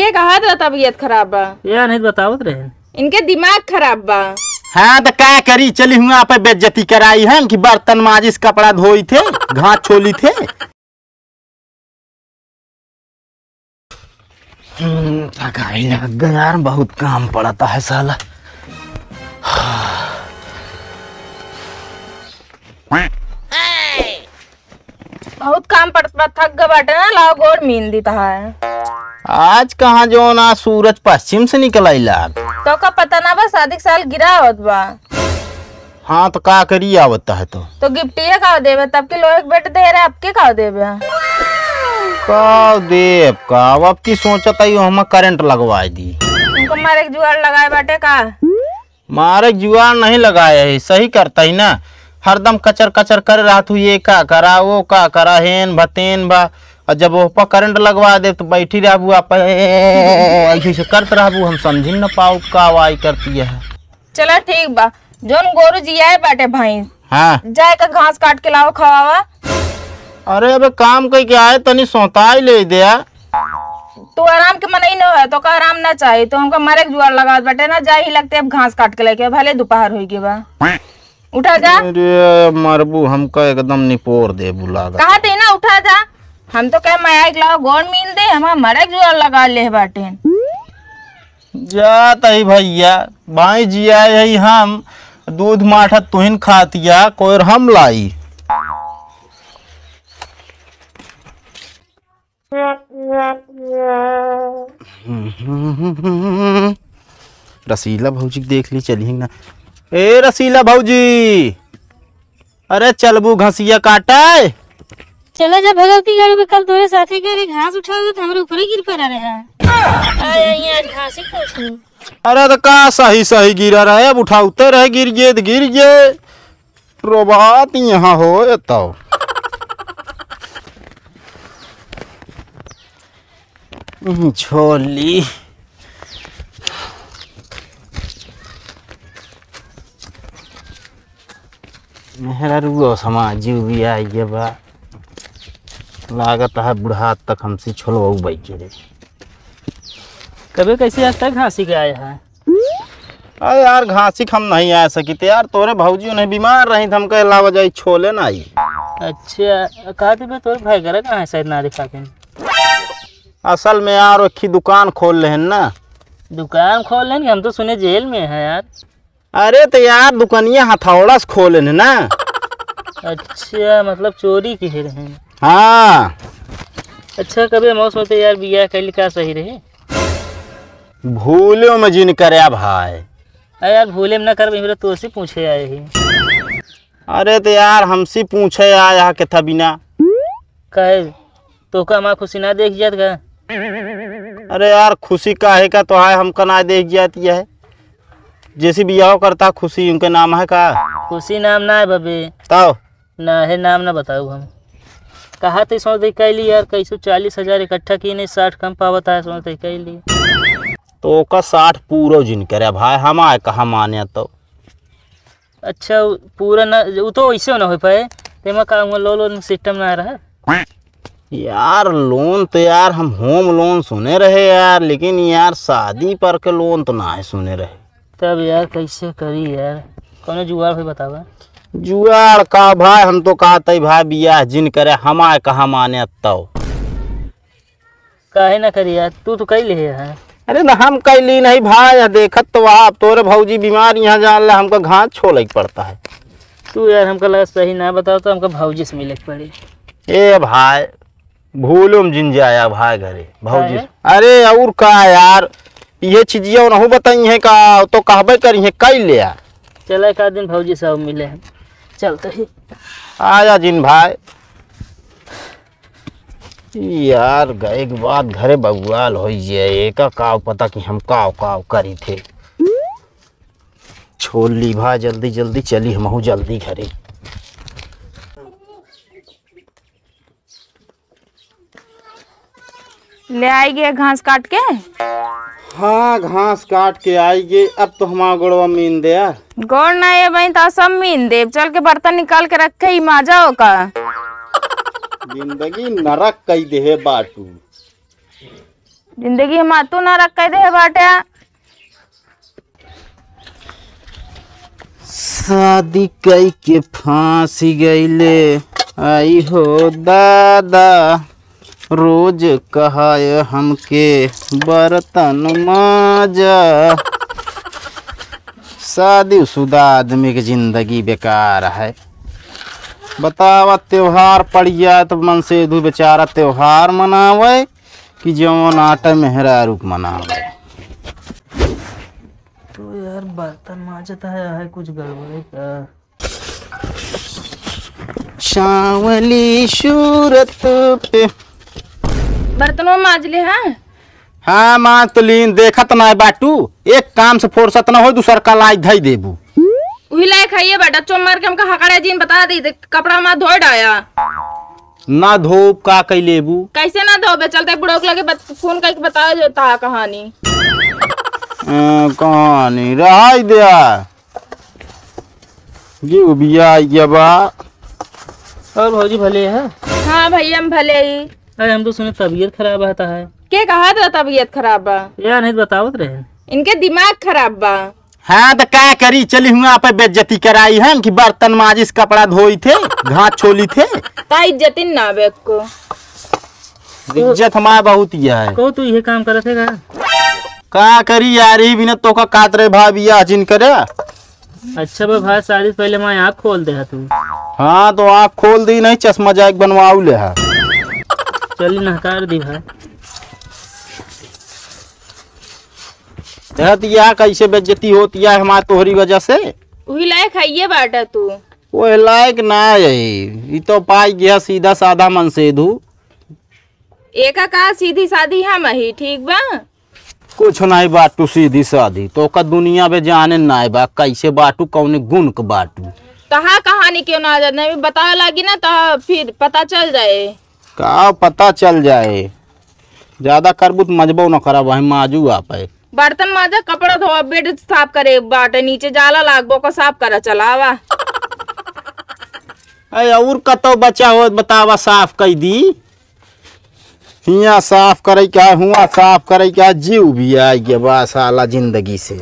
इनके कहा था तबीयत खराब बा यार नहीं बतावत रहे। इनके दिमाग खराब बा। हाँ तो क्या करी, चली हुआ पे बेइज्जती कराई है कि बर्तन माजिश कपड़ा धोई थे, घास छोली थे। थकाई लग गया यार, बहुत काम पड़ता है साला। बहुत काम पड़ता, थक गए बाटे ना, लाओ गोड़ मीन दी है। आज कहाँ जो ना सूरज पश्चिम से निकल आइला। तो का पता ना बा शादी साल गिरा होत बा। हाँ तो का करी आवता है तो गिफ्ट ये का देवे, तब के लोग बेट दे रहे, अब के का देवे का देव का अब की सोचता ही हम करंट लगवाए दी। उनको मारे जुआर लगाए बाटे का। मारे जुआर नहीं लगाया है, सही करता ही ना, हरदम कचर कचर कर रहा तू, ये का करा वो का करा, हेन भतेन बा, और जब वो पर करंट लगवा दे तो बैठी रहबू आप ऐसे से करते रहबू, हम समझ न पाऊ का वाई करती है। चलो ठीक बा, जोन गोरू जी आए बाटे भाई, हाँ जाए का घास काट के लाओ खवावा। अरे अब काम कई के आए तनी सोता ही ले दिया। तू आराम के मनई न है तो का आराम ना चाहिए, तो हमका मारे जुआर लगा बाटे ना, जा ही लगते अब घास काट के लेके, भले दोपहर हुई के बा। उठा जा। अरे मरबू हमका एकदम निपोर दे बुला कहा थे ना, उठा जा। हम तो कह माया लाओ गोड़ मीन दे, हम मारे जुआर लगा ले बाटे। जाता ही भैया, भाई जी आए ही, हम दूध माठा तुहिन खातिया कोई हम लाई। रसीला भौजी देख ली, चली ना। ए रसीला भौजी, अरे चलबू घसिया काटे। चलो जब भगव की गाड़ी में कल तुम्हारे साथी के घास उठाओगे तो हमारे ऊपर ही गिर पड़ा रहा। घास ही पूछनी। अरे तो का सही सही गिरा रहे, अब उठाते रहे, गिर गए तो गिर गए, रोबात यहाँ हो तो। छोली मेहरा रुआ समाज भी आई बा, लागत है बुढ़ा तक हमसे छोलवा बैठे रे। कभी कैसे आज तक घासी के आए हैं? अरे यार घासी हम नहीं आ सकी थे यार, तोरे भौजी ने बीमार रही, हम कह अलावा जाई छोले ना आई। अच्छा कहा थे तोरे भाई करे कहाँ है शायद ना दिखा के। असल में यार एक दुकान खोल ले ना। दुकान खोल लेंगे, हम तो सुने जेल में है यार। अरे तो यार दुकानिया हथौड़ा से खोले ना। अच्छा मतलब चोरी की ही रहे। हाँ अच्छा कभी मौसम तो यार बिया कैली का सही रहे। भूलो में जिन करे भाई। अरे यार भूले में ना कर, मेरे तो से पूछे आए ही। अरे तो यार हमसे पूछे आया के था बिना कहे तो का माँ खुशी ना देख जात का। अरे यार खुशी काहे का तो है, हमका ना देख जाती है, जैसे बियाह करता खुशी उनके नाम है का। खुशी नाम ना है बबे, तो ना है नाम ना बताऊ हम। कहा थे सोच दे कैली यार, कैसे 40,000 इकट्ठा की नहीं 60 कम पावत है, सोच दे कैली तो का 60 पूरा जिन करे भाई, हम आए कहा माने तो। अच्छा पूरा ना वो तो वैसे ना हो पाए, तेमा का लोन सिस्टम ना रहा यार। लोन तो यार हम होम लोन सुने रहे यार, लेकिन यार शादी पर के लोन तो ना है सुने रहे। तब यार कैसे करी यार, कौन जुगाड़ है बतावा। जुआड़ का भाई, हम तो कहते भाई बियाह जिन करे, हम आए कहा माने तो। काहे ना करी यार, तू तो कई ले है। अरे ना हम कैली नहीं भाई, देखत तो आप तोरे भौजी बीमार यहाँ जान ला, हमको घास छोले पड़ता है। तू यार हमको लगा सही ना बताओ तो हमको भौजी से मिले पड़ी। ए भाई भूलुम जिन जाया भाई घरे भौजी। अरे और का यार, ये चीजिया नहीं बताई है का, तो कहबे करी है कई ले। चल एक आध दिन भौजी सब मिले हैं, चलते ही आजा जिन भाई। यार गए के बाद घरे बगुआल हो जाए, का पता कि हम काव करी थे। छोड़ ली भाई, जल्दी जल्दी चली, हम जल्दी घरे। ले आएगी घास काट के। हाँ घास काट के आएगी, अब तो हमारा गोड़वा मीन दे। गोड़ ना ये बहन तो सब मीन दे, चल के बर्तन निकाल के रखे ही माजाओ का। जिंदगी नरक कई दे बाटू। जिंदगी में तू ना रख दे बाटे। शादी कई के फांसी गईले आई हो दादा, रोज कहाय हमके बर्तन माजा। शादीशुदा आदमी की जिंदगी बेकार है। बतावा त्योहार पड़ गया तो मन से दू बेचारा त्योहार मनावे कि जौन आटा मेहरारू मनावे। तो यार बर्तन मांजता है कुछ गड़बड़ का। सांवली सूरत पे बर्तनों मांज ले। हाँ माँ तो लीन देखत ना बाटू, एक काम से फुर्सत ना हो दूसर का लाई धई देबू। वही लायक खाइए बेटा, चो मार के हमका हकड़े जीन बता दी कपड़ा में धोए डाया ना धोब का कई लेबू। कैसे ना धोबे, चलते बुढ़ोक लगे फोन करके बताओ जो था कहानी। कहानी रहा दिया जीव बिया बा। और भौजी भले है? हाँ भैया हम भले ही। अरे हम तो सुने तबीयत खराब आता है। के कहा था तबीयत खराब बा? यार नहीं बतावत रहे। इनके दिमाग खराब बा। हाँ तो क्या करी, चली हुआ पे बेइज्जती कराई है कि बर्तन माजिश कपड़ा धोई थे घाट छोली थे। ता इज्जत ना बेक को। इज्जत हमारा बहुत ही है। को तू ये काम करत है का करी यार, ही बिना तो का कातरे भाभी जिन करे। अच्छा भाई शादी से पहले मैं आँख खोल दे तू। हाँ तो आँख खोल दी नहीं, चश्मा जाके बनवाऊ ले है। चली नहकार दी भाई। या कैसे बेइज्जती होती है हमारे तोहरी वजह से। वही लायक खाइए बाटा तू। वो लायक ना है, ये तो पाई गया सीधा साधा मन से धू। एक का सीधी साधी हम ही ठीक बा। कुछ नहीं बाटू सीधी साधी तो का दुनिया में जाने ना बा, कैसे बाटू कौन गुण के बाटू। कहा कहानी क्यों ना जाने बता लगी ना तो फिर पता चल जाए। का पता चल जाए, ज्यादा करबू तो मजबो न करा वही माजू आप है। बर्तन माजा कपड़ा धोआ बेड साफ करे बाटे नीचे जाला लागबो को साफ करा चलावा। अरे और कतो बचा हो बतावा साफ कई दी। हिया साफ करे क्या हुआ साफ करे क्या जीव भी आई गया बा साला जिंदगी से।